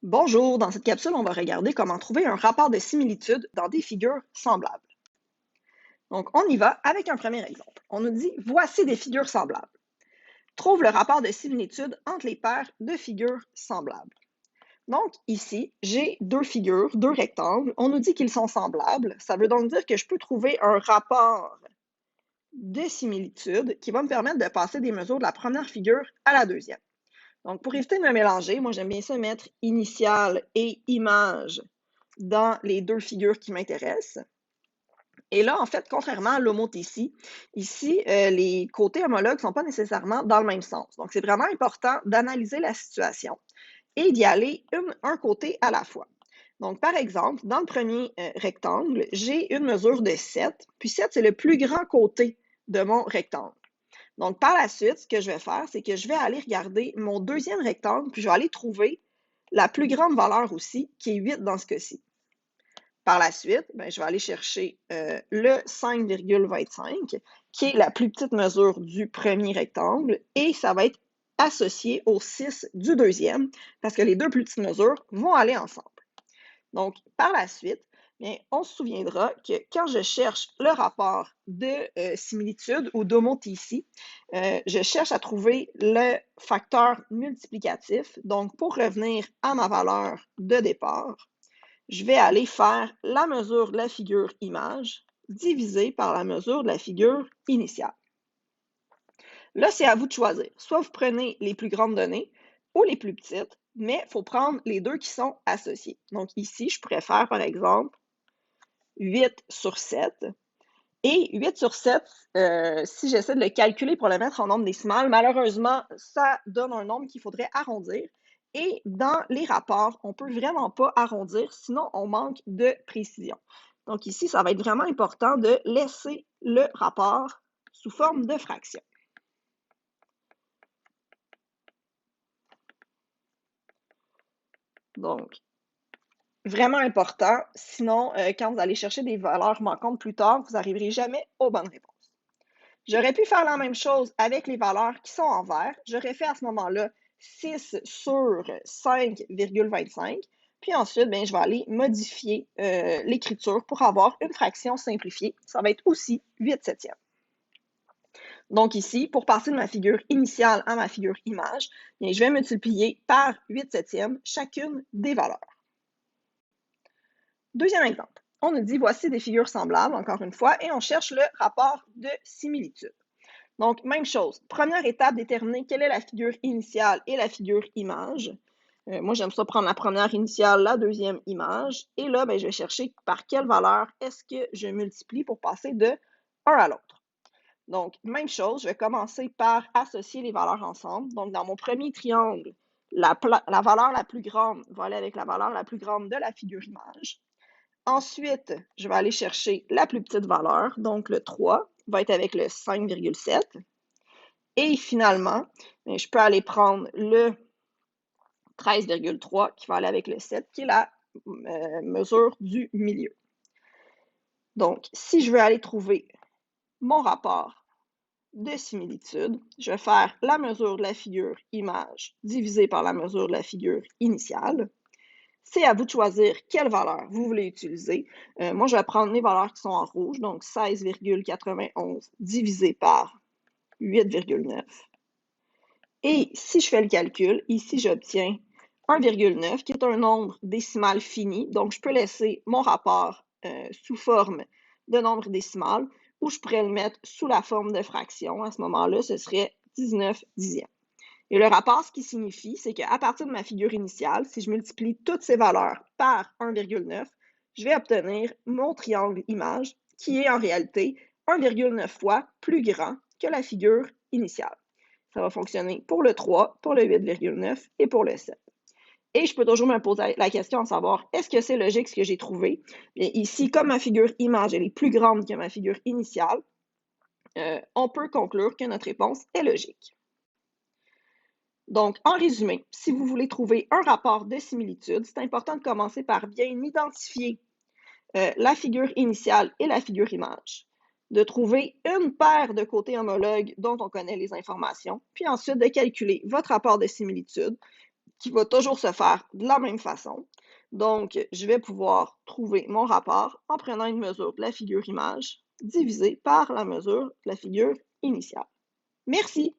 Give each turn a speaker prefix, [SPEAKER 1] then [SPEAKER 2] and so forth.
[SPEAKER 1] Bonjour, dans cette capsule, on va regarder comment trouver un rapport de similitude dans des figures semblables. Donc, on y va avec un premier exemple. On nous dit, voici des figures semblables. Trouve le rapport de similitude entre les paires de figures semblables. Donc, ici, j'ai deux figures, deux rectangles. On nous dit qu'ils sont semblables. Ça veut donc dire que je peux trouver un rapport de similitude qui va me permettre de passer des mesures de la première figure à la deuxième. Donc, pour éviter de me mélanger, moi, j'aime bien ça mettre initial et image dans les deux figures qui m'intéressent. Et là, en fait, contrairement à l'homothétie, ici, les côtés homologues ne sont pas nécessairement dans le même sens. Donc, c'est vraiment important d'analyser la situation et d'y aller un côté à la fois. Donc, par exemple, dans le premier rectangle, j'ai une mesure de 7, puis 7, c'est le plus grand côté de mon rectangle. Donc, par la suite, ce que je vais faire, c'est que je vais aller regarder mon deuxième rectangle, puis je vais aller trouver la plus grande valeur aussi, qui est 8 dans ce cas-ci. Par la suite, je vais aller chercher le 5,25, qui est la plus petite mesure du premier rectangle, et ça va être associé au 6 du deuxième, parce que les deux plus petites mesures vont aller ensemble. Donc, par la suite, on se souviendra que quand je cherche le rapport de similitude ou d'homothétie, je cherche à trouver le facteur multiplicatif. Donc, pour revenir à ma valeur de départ, je vais aller faire la mesure de la figure image divisée par la mesure de la figure initiale. Là, c'est à vous de choisir. Soit vous prenez les plus grandes données ou les plus petites, mais il faut prendre les deux qui sont associés. Donc ici, je pourrais faire, par exemple, 8 sur 7. Et 8 sur 7, si j'essaie de le calculer pour le mettre en nombre décimal, malheureusement, ça donne un nombre qu'il faudrait arrondir. Et dans les rapports, on ne peut vraiment pas arrondir, sinon on manque de précision. Donc ici, ça va être vraiment important de laisser le rapport sous forme de fraction. Donc, vraiment important, sinon, quand vous allez chercher des valeurs manquantes plus tard, vous n'arriverez jamais aux bonnes réponses. J'aurais pu faire la même chose avec les valeurs qui sont en vert. J'aurais fait à ce moment-là 6 sur 5,25. Puis ensuite, je vais aller modifier l'écriture pour avoir une fraction simplifiée. Ça va être aussi 8 septièmes. Donc ici, pour passer de ma figure initiale à ma figure image, je vais multiplier par 8 septièmes chacune des valeurs. Deuxième exemple, on nous dit voici des figures semblables, encore une fois, et on cherche le rapport de similitude. Donc, même chose. Première étape, déterminer quelle est la figure initiale et la figure image. Moi, j'aime ça prendre la première initiale, la deuxième image. Et là, je vais chercher par quelle valeur est-ce que je multiplie pour passer de un à l'autre. Donc, même chose, je vais commencer par associer les valeurs ensemble. Donc, dans mon premier triangle, la valeur la plus grande va aller avec la valeur la plus grande de la figure image. Ensuite, je vais aller chercher la plus petite valeur, donc le 3 va être avec le 5,7. Et finalement, je peux aller prendre le 13,3 qui va aller avec le 7, qui est la mesure du milieu. Donc, si je veux aller trouver mon rapport de similitude, je vais faire la mesure de la figure image divisée par la mesure de la figure initiale. C'est à vous de choisir quelle valeur vous voulez utiliser. Moi, je vais prendre les valeurs qui sont en rouge, donc 16,91 divisé par 8,9. Et si je fais le calcul, ici, j'obtiens 1,9, qui est un nombre décimal fini. Donc, je peux laisser mon rapport sous forme de nombre décimal ou je pourrais le mettre sous la forme de fraction. À ce moment-là, ce serait 19 dixièmes. Et le rapport, ce qui signifie, c'est qu'à partir de ma figure initiale, si je multiplie toutes ces valeurs par 1,9, je vais obtenir mon triangle image, qui est en réalité 1,9 fois plus grand que la figure initiale. Ça va fonctionner pour le 3, pour le 8,9 et pour le 7. Et je peux toujours me poser la question de savoir, est-ce que c'est logique ce que j'ai trouvé? Bien, ici, comme ma figure image elle est plus grande que ma figure initiale, on peut conclure que notre réponse est logique. Donc, en résumé, si vous voulez trouver un rapport de similitude, c'est important de commencer par bien identifier la figure initiale et la figure image, de trouver une paire de côtés homologues dont on connaît les informations, puis ensuite de calculer votre rapport de similitude, qui va toujours se faire de la même façon. Donc, je vais pouvoir trouver mon rapport en prenant une mesure de la figure image divisée par la mesure de la figure initiale. Merci!